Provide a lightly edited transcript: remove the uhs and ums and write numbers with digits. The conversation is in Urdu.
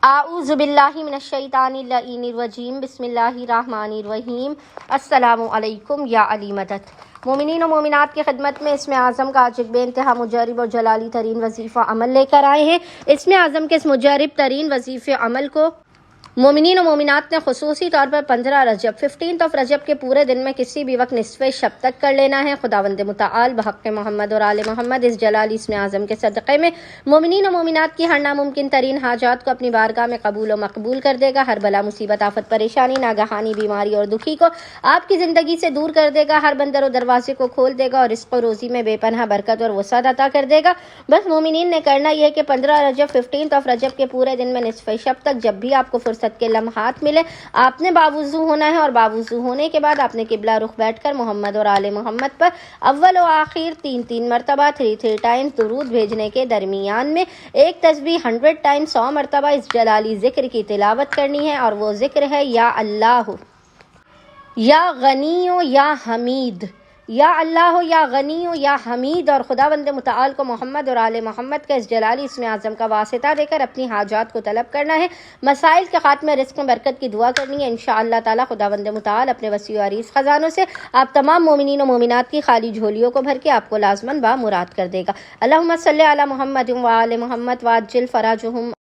اعوذ باللہ من الشیطان اللعین الرجیم بسم اللہ الرحمن الرحیم۔ السلام علیکم یا علی مدد۔ مومنین و مومنات کی خدمت میں اسم اعظم کا آج ایک بے انتہا مجرب اور جلالی ترین وظیفہ عمل لے کر آئے ہیں۔ اسم اعظم کے اس مجرب ترین وظیفہ عمل کو مومنین و مومنات نے خصوصی طور پر 15 رجب 15 رجب کے پورے دن میں کسی بھی وقت نصف شب تک کر لینا ہے۔ خداوند متعال بحق محمد اور آل محمد اس جلالی اسم اعظم کے صدقے میں مومنین و مومنات کی ہر ناممکن ترین حاجات کو اپنی بارگاہ میں قبول و مقبول کر دے گا۔ ہر بلا مصیبت آفت پریشانی ناگہانی بیماری اور دکھی کو آپ کی زندگی سے دور کر دے گا۔ ہر بندر و دروازے کو کھول دے گا اور رزق و روزی میں بے پناہ برکت اور وسعت عطا کر دے گا۔ بس مومنین نے کرنا یہ ہے کہ 15 رجب 15 رجب کے پورے دن میں نصف شب تک جب بھی آپ کو فرصت کے لمحات ملے آپ نے باوضو ہونا ہے، اور باوضو ہونے کے بعد آپ نے قبلہ رخ بیٹھ کر محمد اور آل محمد پر اول و آخر 3 مرتبہ 3 ٹائمز درود بھیجنے کے درمیان میں ایک تسبیح 100 ٹائمز 100 مرتبہ اس جلالی ذکر کی تلاوت کرنی ہے، اور وہ ذکر ہے یا اللہ یا غنی یا حمید، یا اللہ یا غنی یا حمید۔ اور خداوند متعال کو محمد اور آل محمد کا اس جلالی اسم اعظم کا واسطہ دے کر اپنی حاجات کو طلب کرنا ہے، مسائل کے خاتمے رزق میں برکت کی دعا کرنی ہے۔ انشاءاللہ تعالی خداوند متعال اپنے وسیع و عریض خزانوں سے آپ تمام مومنین و مومنات کی خالی جھولیوں کو بھر کے آپ کو لازماً بامراد کر دے گا۔ اللہم صلی علی محمد و آل محمد وعجل فرجہم۔